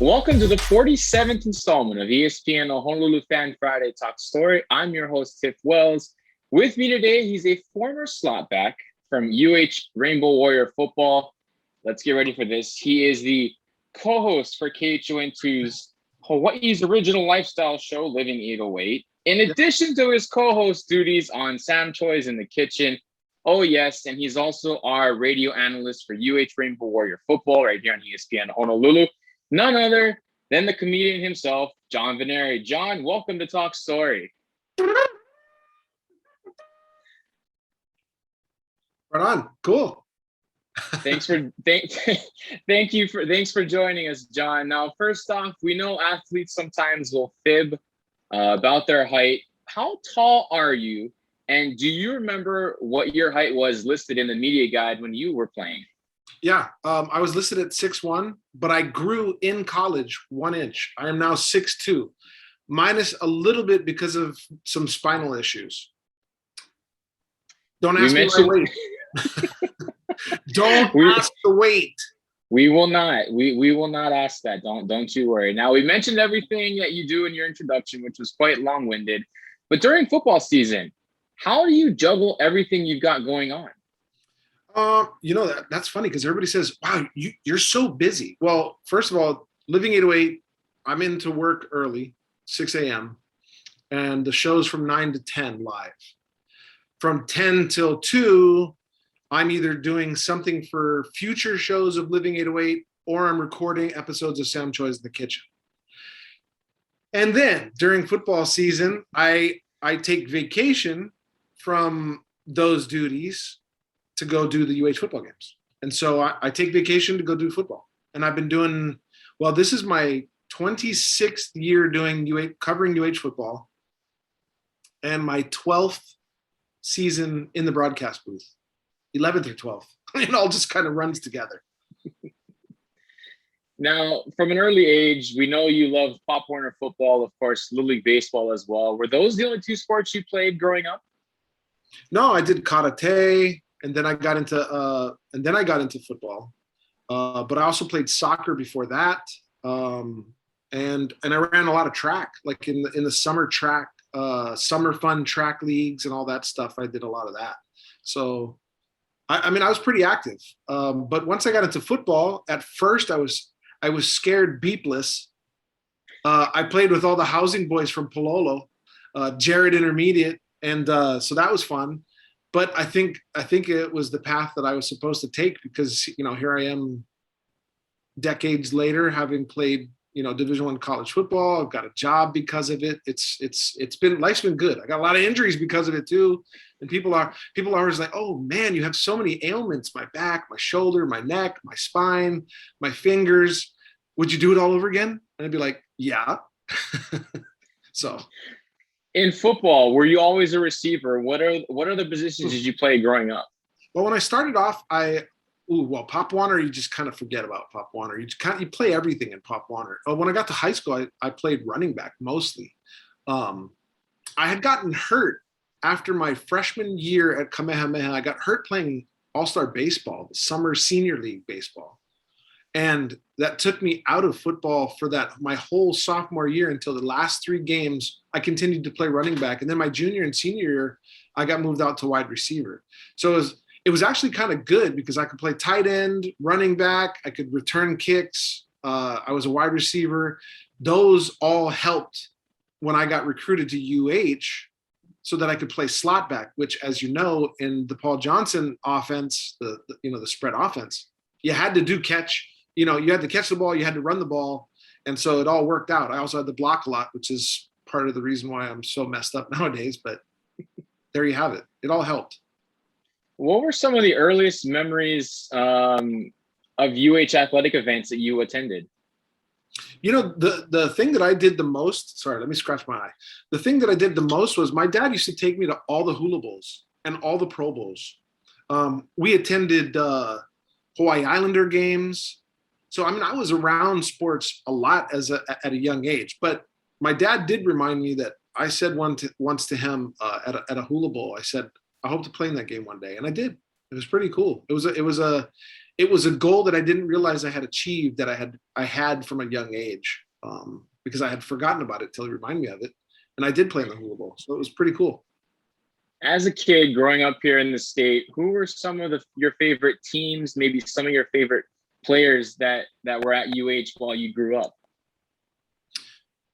Welcome to the 47th installment of ESPN Honolulu Fan Friday Talk Story. I'm your host, Tiff Wells. With me today, he's a former slotback from Rainbow Warrior Football. Let's get ready for this. He is the co-host for KHON2's Hawaii's original lifestyle show, Living 808. In addition to his co-host duties on Sam Choi's in the Kitchen, oh yes, and he's also our radio analyst for Rainbow Warrior Football right here on ESPN Honolulu. None other than the comedian himself, John Veneri. John, welcome to Talk Story. Right on. Cool. Thanks for joining us, John. Now, first off, we know athletes sometimes will fib about their height. How tall are you? And do you remember what your height was listed in the media guide when you were playing? Yeah, I was listed at 6'1", but I grew in college 1 inch. I am now 6'2", minus a little bit because of some spinal issues. Don't ask me my weight. Don't ask the weight. We will not. We will not ask that. Don't you worry. Now, we mentioned everything that you do in your introduction, which was quite long-winded. But during football season, how do you juggle everything you've got going on? That's funny because everybody says, wow, you're so busy. Well, first of all, Living 808, I'm into work early, 6 a.m., and the show's from 9 to 10 live. From 10 till 2, I'm either doing something for future shows of Living 808 or I'm recording episodes of Sam Choi's in the Kitchen. And then during football season, I take vacation from those duties to go do the UH football games. And so I take vacation to go do football. And I've been doing, this is my 26th year covering UH football and my 12th season in the broadcast booth, 11th or 12th. It all just kind of runs together. Now, from an early age, we know you love Pop Warner football, of course, Little League baseball as well. Were those the only two sports you played growing up? No, I did karate. And then I got into football, but I also played soccer before that, and I ran a lot of track, like in the summer track, summer fun track leagues and all that stuff. I did a lot of that. So, I was pretty active. But once I got into football, at first I was scared beepless. I played with all the housing boys from Palolo, Jared Intermediate, and so that was fun. But I think it was the path that I was supposed to take because, here I am decades later, having played, Division I college football. I've got a job because of it. Life's been good. I got a lot of injuries because of it too. And people are always like, oh man, you have so many ailments, my back, my shoulder, my neck, my spine, my fingers. Would you do it all over again? And I'd be like, yeah. So. In football, were you always a receiver? What other positions did you play growing up? Well, when I started off, Pop Warner, you just kind of forget about Pop Warner. You play everything in Pop Warner. When I got to high school, I played running back mostly. I had gotten hurt after my freshman year at Kamehameha. I got hurt playing all-star baseball, the summer senior league baseball. And that took me out of football for my whole sophomore year until the last 3 games. I continued to play running back. And then my junior and senior year, I got moved out to wide receiver. So it was actually kind of good because I could play tight end, running back. I could return kicks. I was a wide receiver. Those all helped when I got recruited to UH so that I could play slot back, which, as you know, in the Paul Johnson offense, the spread offense, you had to do catch. You had to catch the ball, you had to run the ball. And so it all worked out. I also had to block a lot, which is part of the reason why I'm so messed up nowadays. But there you have it. It all helped. What were some of the earliest memories of UH athletic events that you attended? The thing that I did the most, sorry, let me scratch my eye. The thing that I did the most was my dad used to take me to all the hula bowls and all the Pro Bowls. We attended Hawaii Islander games. So, I was around sports a lot at a young age, but my dad did remind me that I said once to him at a hula bowl, I said, I hope to play in that game one day. And I did. It was pretty cool. It was it was a goal that I didn't realize I had achieved, that I had from a young age, because I had forgotten about it till he reminded me of it. And I did play in the Hula Bowl, so it was pretty cool. As a kid growing up here in the state, who were some of your favorite teams, maybe some of your favorite players that were at UH while you grew up?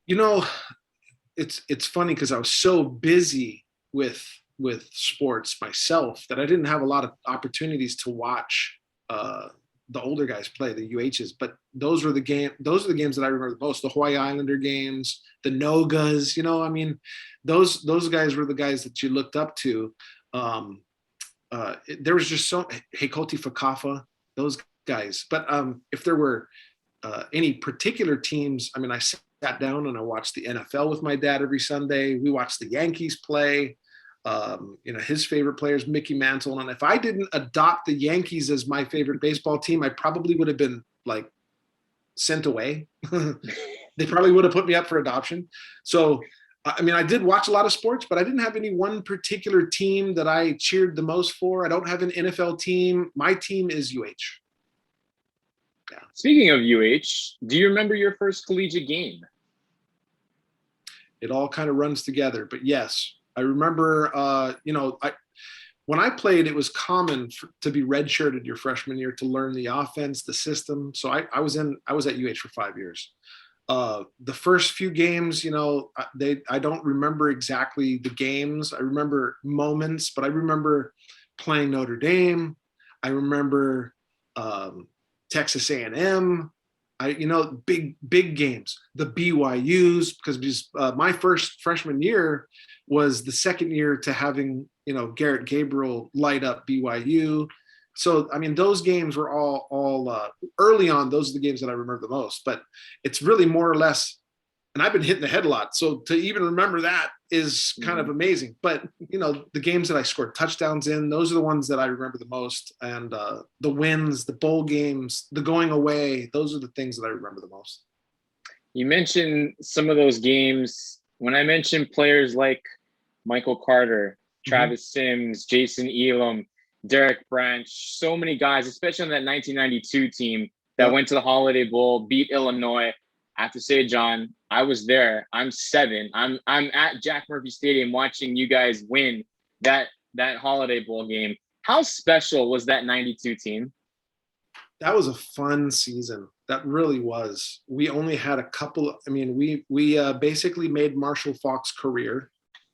You know, it's funny because I was so busy with sports myself that I didn't have a lot of opportunities to watch the older guys play, the UHs. But those are the games that I remember the most. The Hawaii Islander games, the Nogas. You know, I mean, those guys were the guys that you looked up to. There was just so Heikoti Fakafa, those guys. But if there were any particular teams, I mean, I sat down and I watched the NFL with my dad every Sunday. We watched the Yankees play. You know, his favorite players, Mickey Mantle. And if I didn't adopt the Yankees as my favorite baseball team, I probably would have been like sent away. They probably would have put me up for adoption. So, I mean, I did watch a lot of sports, but I didn't have any one particular team that I cheered the most for. I don't have an NFL team. My team is UH. Yeah. Speaking of UH, do you remember your first collegiate game? It all kind of runs together, but yes. I remember, you know, when I played, it was common to be redshirted your freshman year to learn the offense, the system. So I was at UH for 5 years. The first few games, you know, I don't remember exactly the games. I remember moments, but I remember playing Notre Dame. I remember Texas A&M. You know, big games, the BYUs, because my first freshman year was the second year to having, you know, Garrett Gabriel light up BYU. So, I mean, those games were all early on. Those are the games that I remember the most, but it's really more or less, and I've been hitting the head a lot. So to even remember that is kind of amazing. But, you know, the games that I scored touchdowns in, those are the ones that I remember the most. And the wins, the bowl games, the going away, those are the things that I remember the most. You mentioned some of those games. When I mentioned players like Michael Carter, Travis Sims, Jason Elam, Derek Branch, so many guys, especially on that 1992 team that went to the Holiday Bowl, beat Illinois. I have to say, John, I was there. I'm 7. I'm at Jack Murphy Stadium watching you guys win that Holiday Bowl game. How special was that 92 team? That was a fun season. That really was. We only had a couple. I mean, we basically made Marshall Faulk's career.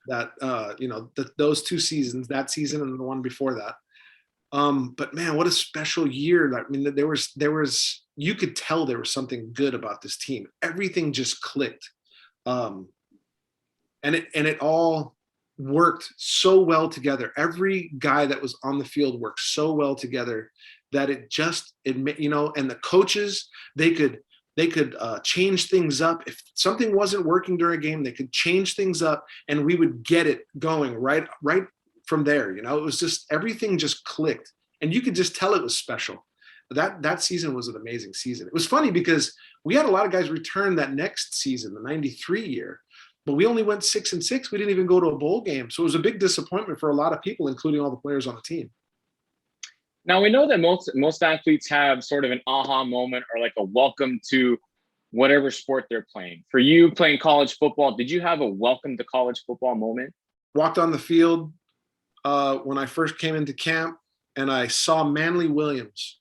That you know, those 2 seasons, that season and the one before that. But man, what a special year! I mean, there was you could tell there was something good about this team. Everything just clicked, and it all worked so well together. Every guy that was on the field worked so well together that it you know, and the coaches, they could change things up. If something wasn't working during a game, they could change things up and we would get it going right from there. You know, it was just, everything just clicked and you could just tell it was special. That season was an amazing season. It was funny because we had a lot of guys return that next season, the 93 year, but we only went 6-6. We didn't even go to a bowl game. So it was a big disappointment for a lot of people, including all the players on the team. Now, we know that most athletes have sort of an aha moment or like a welcome to whatever sport they're playing. For you playing college football, did you have a welcome to college football moment? Walked on the field when I first came into camp and I saw Manly Williams.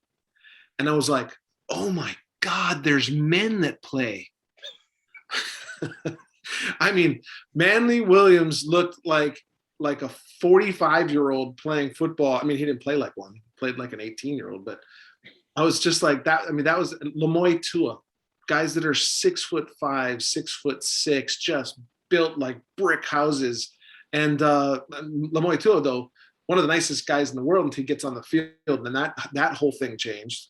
And I was like, oh my God, there's men that play. I mean, Manly Williams looked like a 45-year-old playing football. I mean, he didn't play like one. He played like an 18-year-old, but I was just like that. I mean, that was Lamoy Tua, guys that are 6'5", 6'6", just built like brick houses. And Lamoy Tua, though, one of the nicest guys in the world until he gets on the field, and that whole thing changed.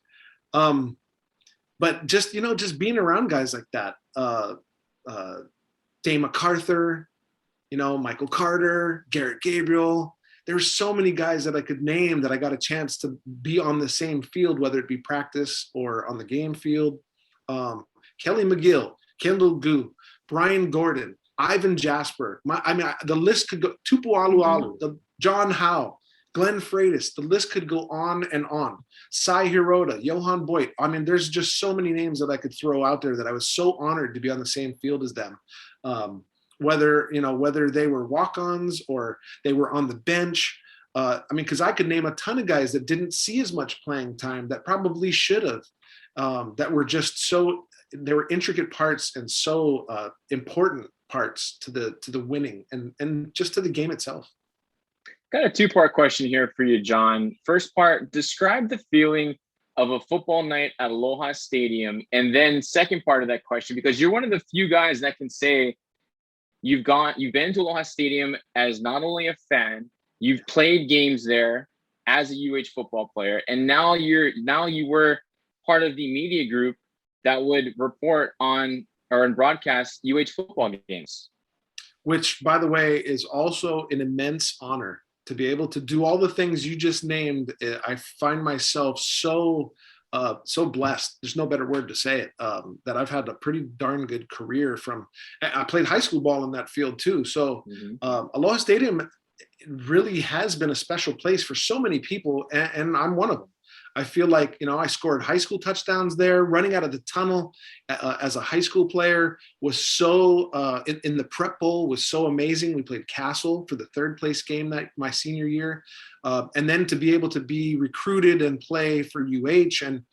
But just, you know, just being around guys like that, Dane MacArthur, you know, Michael Carter, Garrett Gabriel. There's so many guys that I could name that I got a chance to be on the same field, whether it be practice or on the game field. Kelly McGill, Kendall Gu, Brian Gordon, Ivan Jasper. The list could go. Tupu Alualu, John Howe. Glenn Freitas, the list could go on and on. Cy Hirota, Johan Boyd. I mean, there's just so many names that I could throw out there that I was so honored to be on the same field as them. Whether they were walk-ons or they were on the bench. I mean, because I could name a ton of guys that didn't see as much playing time that probably should have, that were just so, they were intricate parts and so important parts to the winning and just to the game itself. Got a two-part question here for you, John. First part, describe the feeling of a football night at Aloha Stadium. And then second part of that question, because you're one of the few guys that can say you've been to Aloha Stadium as not only a fan, you've played games there as a UH football player, and now you were part of the media group that would report on or broadcast UH football games. Which, by the way, is also an immense honor to be able to do all the things you just named. I find myself so blessed. There's no better word to say it, that I've had a pretty darn good career I played high school ball in that field too. So Aloha Stadium really has been a special place for so many people. And I'm one of them. I feel like, I scored high school touchdowns there. Running out of the tunnel as a high school player was so, in the prep bowl was so amazing. We played Castle for the third place game my senior year. And then to be able to be recruited and play for UH. And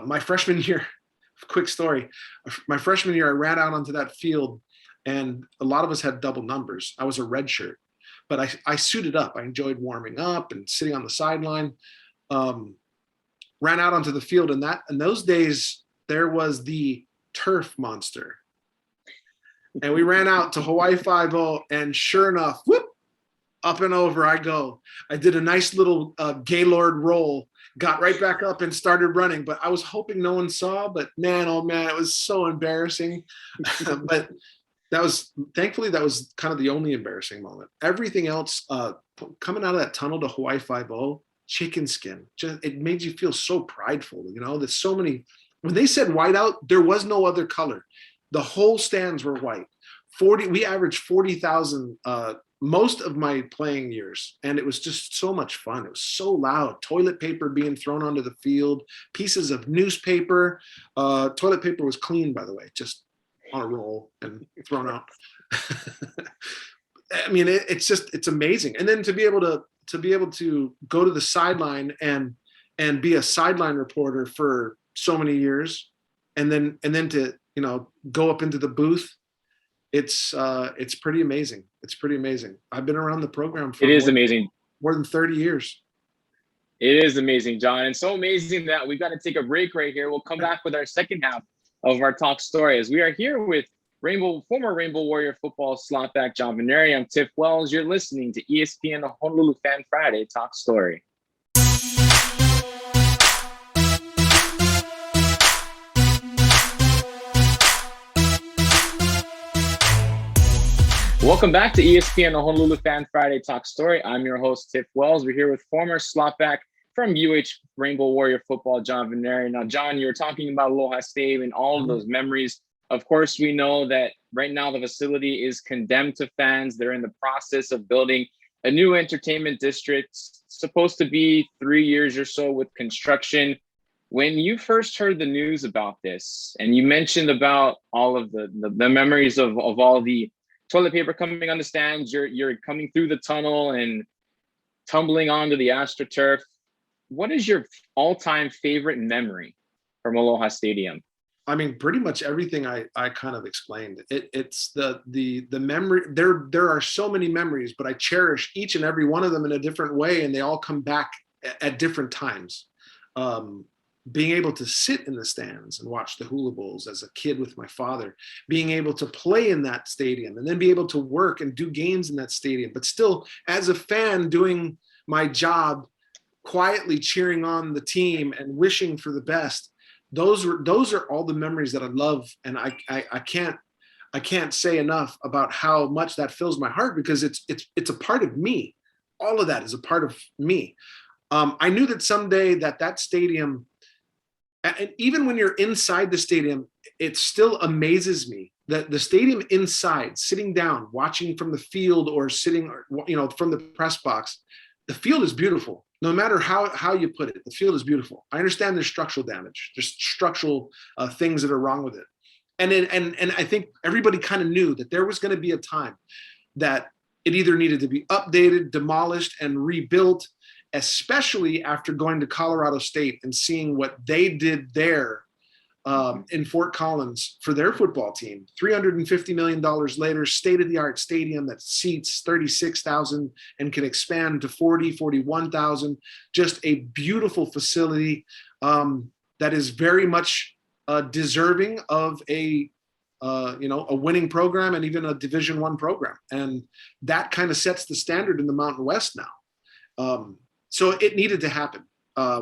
my freshman year, quick story, my freshman year, I ran out onto that field and a lot of us had double numbers. I was a red shirt, but I suited up. I enjoyed warming up and sitting on the sideline. Ran out onto the field, and in those days there was the turf monster, and we ran out to Hawaii 5-0, and sure enough, whoop, up and over I go. I did a nice little Gaylord roll, got right back up and started running, but I was hoping no one saw, but man, oh man, it was so embarrassing. But thankfully that was kind of the only embarrassing moment. Everything else, coming out of that tunnel to Hawaii 5-0, chicken skin, it made you feel so prideful. There's so many. When they said whiteout, there was no other color. The whole stands were white. We averaged 40,000 most of my playing years, and it was just so much fun. It was so loud. Toilet paper being thrown onto the field, pieces of newspaper. Toilet paper was clean, by the way, just on a roll and thrown out. I mean, it's amazing. And then to be able to go to the sideline and be a sideline reporter for so many years, and then to go up into the booth, it's pretty amazing. It's pretty amazing. I've been around the program for more than 30 years. It is amazing, John, and so amazing that we've got to take a break right here. We'll come back with our second half of our talk story, as we are here with former Rainbow Warrior football slotback John Veneri. I'm Tiff Wells. You're listening to ESPN Honolulu Fan Friday Talk Story. Welcome back to ESPN Honolulu Fan Friday Talk Story. I'm your host, Tiff Wells. We're here with former slotback from UH Rainbow Warrior football, John Veneri. Now, John, you were talking about Aloha Stadium and all of those memories. Of course, we know that right now the facility is condemned to fans. They're in the process of building a new entertainment district, supposed to be 3 years or so with construction. When you first heard the news about this, and you mentioned about all of the memories of all the toilet paper coming on the stands, you're coming through the tunnel and tumbling onto the AstroTurf. What is your all-time favorite memory from Aloha Stadium? I mean, pretty much everything I kind of explained. It's the memory. There are so many memories, but I cherish each and every one of them in a different way, and they all come back at different times. Being able to sit in the stands and watch the hula bowls as a kid with my father, being able to play in that stadium, and then be able to work and do games in that stadium, but still as a fan doing my job, quietly cheering on the team and wishing for the best. Those are all the memories that I love, and I can't say enough about how much that fills my heart, because it's a part of me. All of that is a part of me. I knew that someday that stadium, and even when you're inside the stadium, it still amazes me that the stadium inside, sitting down, watching from the field or sitting, from the press box, the field is beautiful. No matter how you put it, the field is beautiful. I understand there's structural damage. There's structural things that are wrong with it. And I think everybody kind of knew that there was going to be a time that it either needed to be updated, demolished, and rebuilt, especially after going to Colorado State and seeing what they did there in Fort Collins for their football team. $350 million later, state-of-the-art stadium that seats 36,000 and can expand to 41,000. Just a beautiful facility that is very much deserving of a winning program and even a Division I program. And that kind of sets the standard in the Mountain West now. So it needed to happen.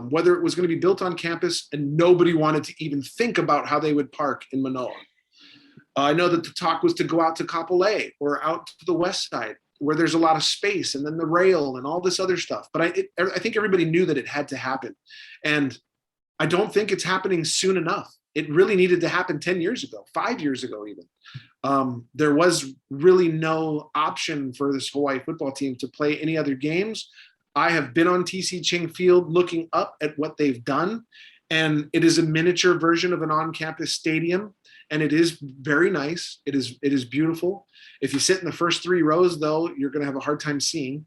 Whether it was going to be built on campus, and nobody wanted to even think about how they would park in Manoa. I know that the talk was to go out to Kapolei or out to the west side where there's a lot of space, and then the rail and all this other stuff. But I think everybody knew that it had to happen. And I don't think it's happening soon enough. It really needed to happen 10 years ago, 5 years ago even. There was really no option for this Hawaii football team to play any other games. I have been on TC Ching Field looking up at what they've done, and it is a miniature version of an on-campus stadium, and it is very nice. It is beautiful. If you sit in the first 3 rows, though, you're going to have a hard time seeing.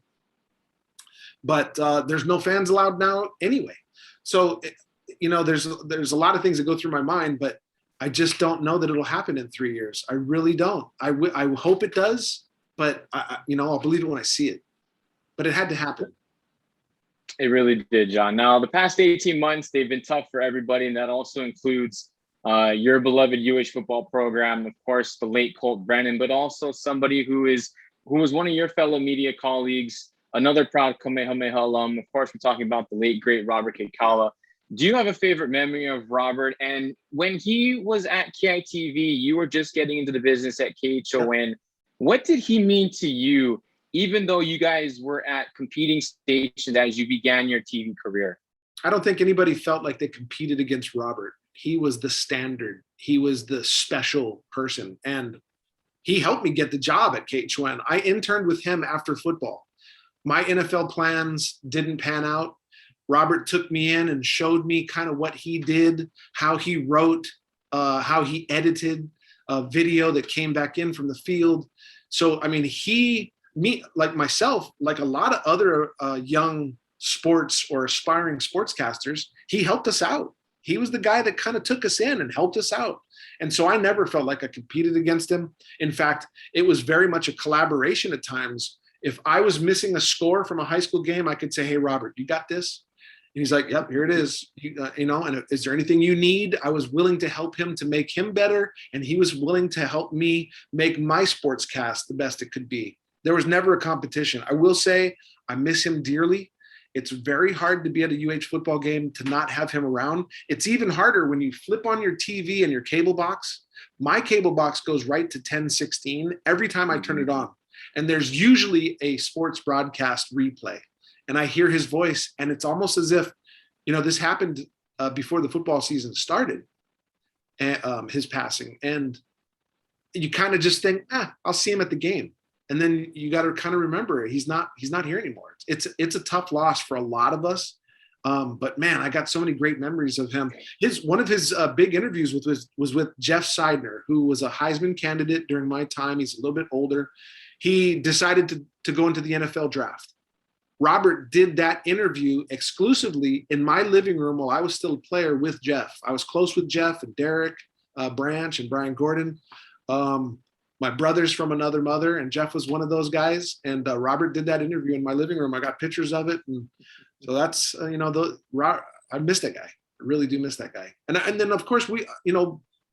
But there's no fans allowed now anyway. So, there's a lot of things that go through my mind, but I just don't know that it'll happen in 3 years. I really don't. I hope it does, but I'll believe it when I see it. But it had to happen. It really did, John. Now, the past 18 months, they've been tough for everybody, and that also includes your beloved UH football program, of course, the late Colt Brennan, but also somebody who was one of your fellow media colleagues, another proud Kamehameha alum. Of course, we're talking about the late, great Robert Kekaula. Do you have a favorite memory of Robert? And when he was at KITV, you were just getting into the business at KHON. What did he mean to you, even though you guys were at competing stations as you began your TV career? I don't think anybody felt like they competed against Robert. He was the standard. He was the special person. And he helped me get the job at KHON. I interned with him after football. My NFL plans didn't pan out. Robert took me in and showed me kind of what he did, how he wrote, how he edited a video that came back in from the field. So, I mean, me, like myself, like a lot of other young sports or aspiring sportscasters, he helped us out. He was the guy that kind of took us in and helped us out. And so I never felt like I competed against him. In fact, it was very much a collaboration at times. If I was missing a score from a high school game, I could say, "Hey, Robert, you got this?" And he's like, "Yep, here it is." And is there anything you need? I was willing to help him to make him better. And he was willing to help me make my sportscast the best it could be. There was never a competition. I will say I miss him dearly. It's very hard to be at a UH football game to not have him around. It's even harder when you flip on your TV and your cable box. My cable box goes right to 1016 every time I turn it on. And there's usually a sports broadcast replay. And I hear his voice, and it's almost as if, this happened before the football season started, his passing. And you kind of just think, I'll see him at the game. And then you got to kind of remember he's not here anymore. It's a tough loss for a lot of us. But man, I got so many great memories of him. One of his big interviews was with Jeff Seidner, who was a Heisman candidate during my time. He's a little bit older. He decided to go into the NFL draft. Robert did that interview exclusively in my living room while I was still a player with Jeff. I was close with Jeff and Derek Branch and Brian Gordon. My brother's from another mother, and Jeff was one of those guys. And Robert did that interview in my living room. I got pictures of it. And so that's, I miss that guy. I really do miss that guy. And then, of course,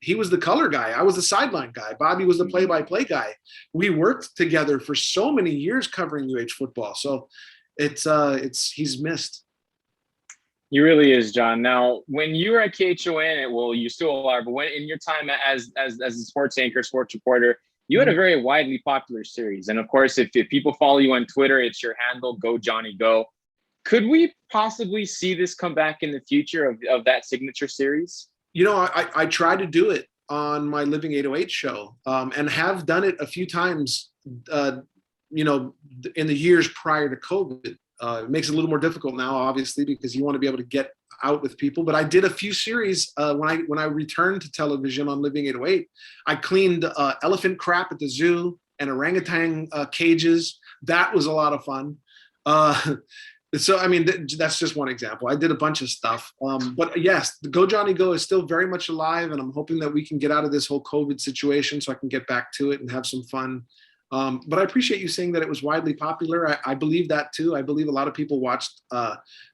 he was the color guy. I was the sideline guy. Bobby was the play-by-play guy. We worked together for so many years covering UH football. So he's missed. He really is, John. Now, when you were at KHON, well, you still are, but when in your time as a sports anchor, sports reporter, you had a very widely popular series. And of course, if people follow you on Twitter, it's your handle, Go Johnny Go. Could we possibly see this come back in the future of that signature series? I tried to do it on my Living 808 show and have done it a few times, in the years prior to COVID. It makes it a little more difficult now, obviously, because you want to be able to get out with people. But I did a few series when I returned to television on Living 808. I cleaned elephant crap at the zoo and orangutan cages. That was a lot of fun. So, I mean, that's just one example. I did a bunch of stuff. But yes, the Go Johnny Go is still very much alive, and I'm hoping that we can get out of this whole COVID situation so I can get back to it and have some fun. But I appreciate you saying that it was widely popular. I believe that too. I believe a lot of people watched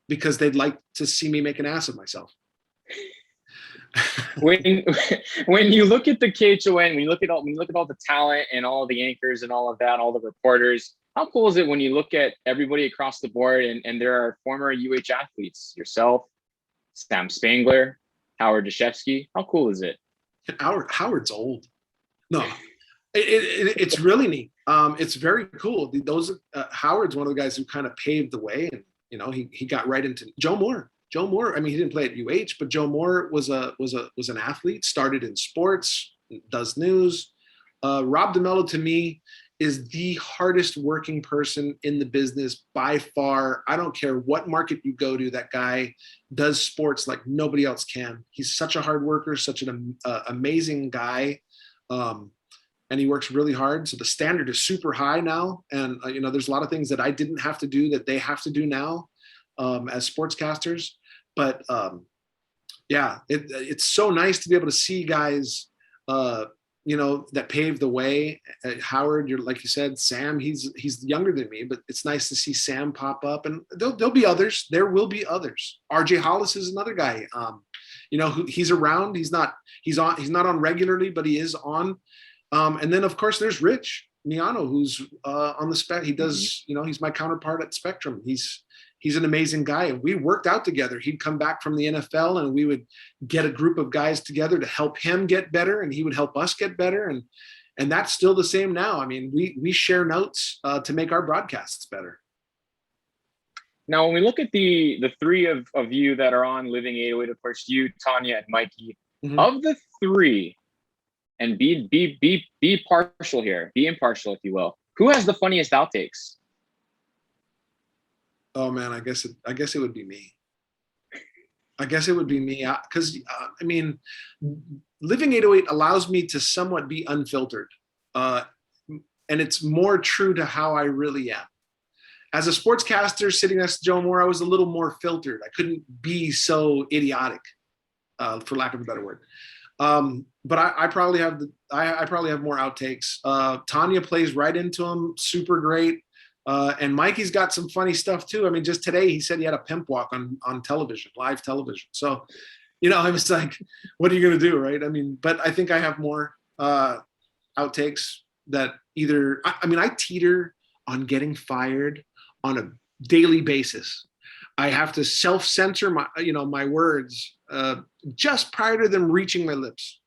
because they'd like to see me make an ass of myself. when you look at the KHON, when you look at all the talent and all the anchors and all of that, all the reporters, how cool is it when you look at everybody across the board and there are former UH athletes, yourself, Sam Spangler, Howard Deshefsky? How cool is it? Howard's old. No, it's really neat. It's very cool. Howard's one of the guys who kind of paved the way, and he got right into Joe Moore. Joe Moore. I mean, he didn't play at UH, but Joe Moore was an athlete. Started in sports, does news. Rob DeMello, to me, is the hardest working person in the business by far. I don't care what market you go to. That guy does sports like nobody else can. He's such a hard worker, such an amazing guy. And he works really hard. So the standard is super high now. And, there's a lot of things that I didn't have to do that they have to do now as sportscasters. But yeah, it's so nice to be able to see guys, that paved the way. Howard, like you said, Sam, he's younger than me, but it's nice to see Sam pop up, and there'll be others. There will be others. RJ Hollis is another guy. He's around. He's not on regularly, but he is on. And then of course there's Rich Miano, who's on the spec. He does, he's my counterpart at Spectrum. He's an amazing guy. And we worked out together. He'd come back from the NFL and we would get a group of guys together to help him get better, and he would help us get better. And that's still the same now. I mean, we share notes to make our broadcasts better. Now, when we look at the three of you that are on Living 808, of course, you, Tanya, and Mikey, of the three, and be partial here, be impartial, if you will, who has the funniest outtakes? Oh man, I guess it would be me. I guess it would be me because I mean, Living 808 allows me to somewhat be unfiltered, and it's more true to how I really am. As a sportscaster sitting next to Joe Moore, I was a little more filtered. I couldn't be so idiotic, for lack of a better word. But I probably have more outtakes. Tanya plays right into them, super great. And Mikey's got some funny stuff too. I mean, just today he said he had a pimp walk on television, live television. So, I was like, what are you going to do? Right. I mean, but I think I have more, outtakes that I teeter on getting fired on a daily basis. I have to self-censor my words, just prior to them reaching my lips.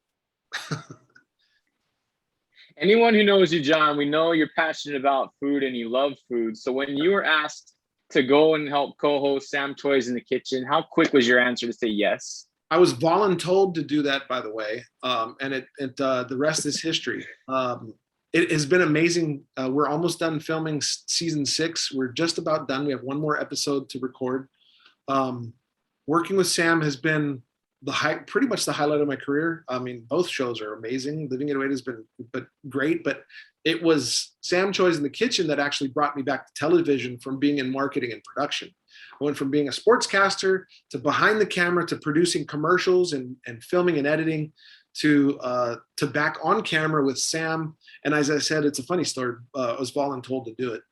Anyone who knows you, John, we know you're passionate about food and you love food. So when you were asked to go and help co-host Sam Toys in the Kitchen, how quick was your answer to say yes? I was voluntold to do that, by the way, and the rest is history. It has been amazing. We're almost done filming season 6. We're just about done. We have one more episode to record. Working with Sam has been pretty much the highlight of my career. I mean, both shows are amazing. Living 808 has been great, but it was Sam Toys in the Kitchen that actually brought me back to television from being in marketing and production. I went from being a sportscaster to behind the camera to producing commercials and filming and editing to back on camera with Sam. And as I said, it's a funny story. I was voluntold to do it.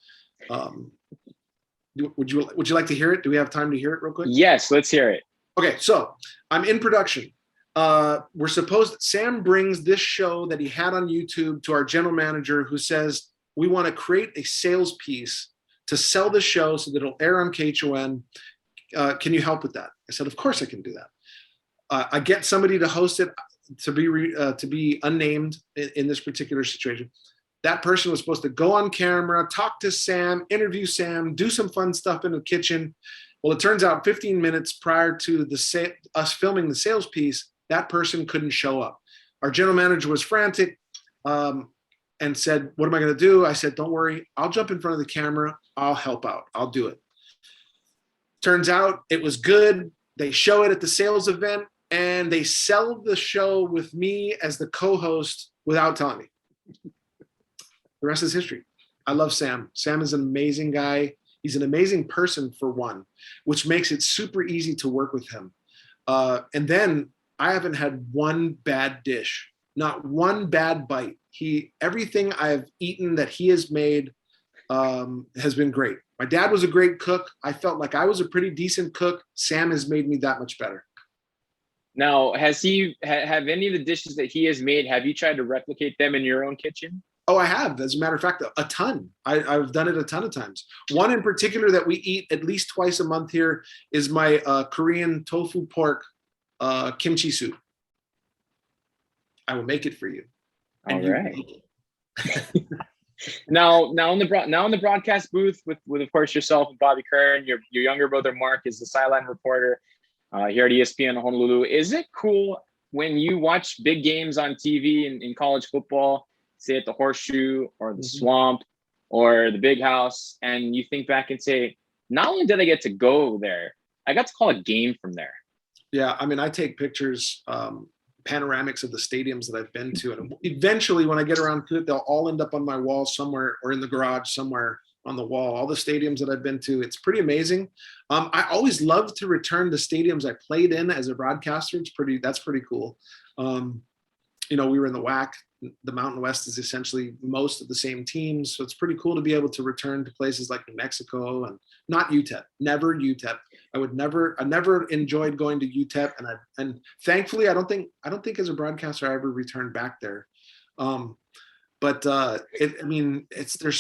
Would you like to hear it? Do we have time to hear it real quick? Yes, let's hear it. Okay, so I'm in production. Sam brings this show that he had on YouTube to our general manager, who says, we want to create a sales piece to sell the show so that it'll air on KHON. Can you help with that? I said, of course I can do that. I get somebody to host it, to be unnamed in this particular situation. That person was supposed to go on camera, talk to Sam, interview Sam, do some fun stuff in the kitchen. Well, it turns out 15 minutes prior to us filming the sales piece, that person couldn't show up. Our general manager was frantic and said, what am I going to do? I said, don't worry. I'll jump in front of the camera. I'll help out. I'll do it. Turns out it was good. They show it at the sales event, and they sell the show with me as the co-host without telling me. The rest is history. I love Sam. Sam is an amazing guy. He's an amazing person, for one, which makes it super easy to work with him. And then I haven't had one bad dish, not one bad bite. Everything I've eaten that he has made has been great. My dad was a great cook. I felt like I was a pretty decent cook. Sam has made me that much better. Now, have any of the dishes that he has made, have you tried to replicate them in your own kitchen? Oh, I have. As a matter of fact, a ton. I've done it a ton of times. One in particular that we eat at least twice a month here is my Korean tofu pork kimchi soup. I will make it for you. All right. Now in the broadcast booth with of course yourself and Bobby Kerr, and your younger brother Mark is the sideline reporter here at ESPN Honolulu. Is it cool when you watch big games on TV in college football, say at the Horseshoe or the Swamp or the Big House, and you think back and say, not only did I get to go there, I got to call a game from there? Yeah, I mean, I take pictures, panoramics of the stadiums that I've been to, and eventually when I get around to it, they'll all end up on my wall somewhere or in the garage somewhere on the wall. All the stadiums that I've been to, it's pretty amazing. I always love to return the stadiums I played in as a broadcaster. That's pretty cool. We were in the WAC. The Mountain West is essentially most of the same teams. So it's pretty cool to be able to return to places like New Mexico and not UTEP, never UTEP. I never enjoyed going to UTEP. And thankfully, I don't think as a broadcaster, I ever returned back there. There's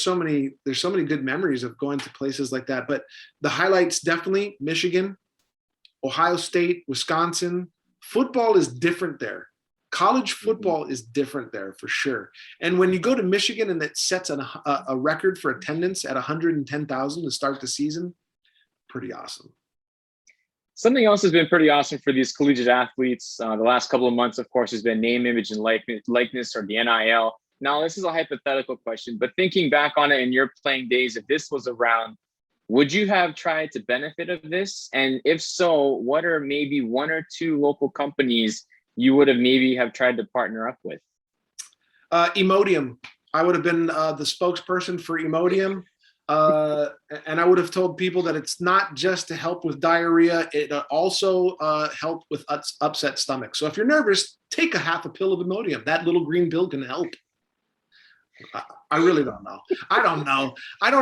so many good memories of going to places like that. But the highlights, definitely Michigan, Ohio State, Wisconsin. Football is different there. College football is different there for sure. And when you go to Michigan and it sets a record for attendance at 110,000 to start the season, pretty awesome. Something else has been pretty awesome for these collegiate athletes the last couple of months, of course, has been name, image, and likeness, or the NIL. Now, this is a hypothetical question, but thinking back on it in your playing days, if this was around, would you have tried to benefit of this? And if so, what are maybe one or two local companies you would have tried to partner up with? Imodium. I would have been the spokesperson for Imodium. And I would have told people that it's not just to help with diarrhea. It also help with upset stomach. So if you're nervous, take a half a pill of Imodium. That little green pill can help. I really don't know. I don't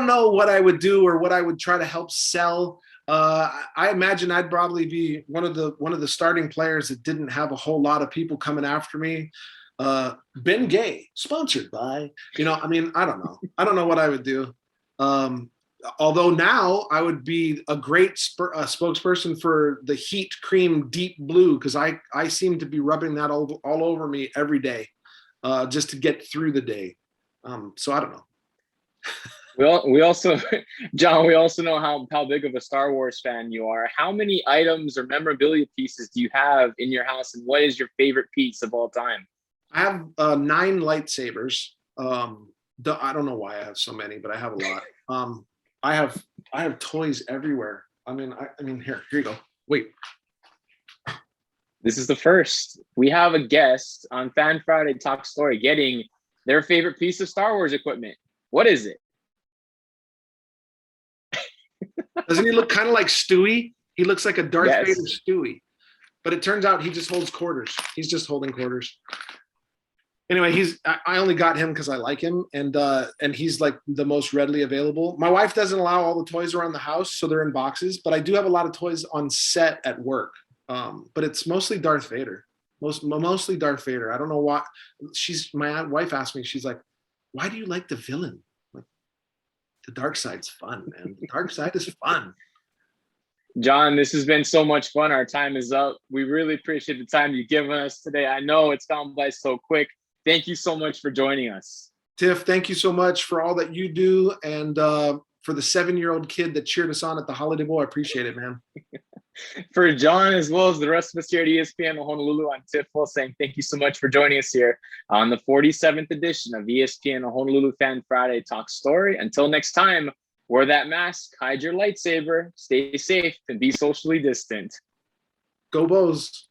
know what I would do or what I would try to help sell. I imagine I'd probably be one of the starting players that didn't have a whole lot of people coming after me. Ben Gay, sponsored by, I don't know. I don't know what I would do. Although now I would be a great spokesperson for the Heat Cream Deep Blue, because I seem to be rubbing that all over me every day just to get through the day. So I don't know. We also, John, we also know how big of a Star Wars fan you are. How many items or memorabilia pieces do you have in your house, and what is your favorite piece of all time? I have 9 lightsabers. I don't know why I have so many, but I have a lot. I have toys everywhere. I mean, here you go. Wait. This is the first. We have a guest on Fan Friday Talk Story getting their favorite piece of Star Wars equipment. What is it? Doesn't he look kind of like Stewie? He looks like a Darth Vader Stewie. But it turns out he just holds quarters. He's just holding quarters. Anyway, I only got him because I like him, and he's like the most readily available. My wife doesn't allow all the toys around the house, so they're in boxes, but I do have a lot of toys on set at work. But it's mostly Darth Vader. Mostly Darth Vader. I don't know why. My wife asked me, she's like, why do you like the villain? Like, the dark side's fun, man. The dark side is fun. John, this has been so much fun. Our time is up. We really appreciate the time you've given us today. I know it's gone by so quick. Thank you so much for joining us. Tiff, thank you so much for all that you do, and for the 7-year-old kid that cheered us on at the Holiday Bowl. I appreciate it, man. For John, as well as the rest of us here at ESPN Honolulu, I'm Tiff Will saying thank you so much for joining us here on the 47th edition of ESPN Honolulu Fan Friday Talk Story. Until next time, Wear that mask, hide your lightsaber, stay safe, and be socially distant. Go Bows.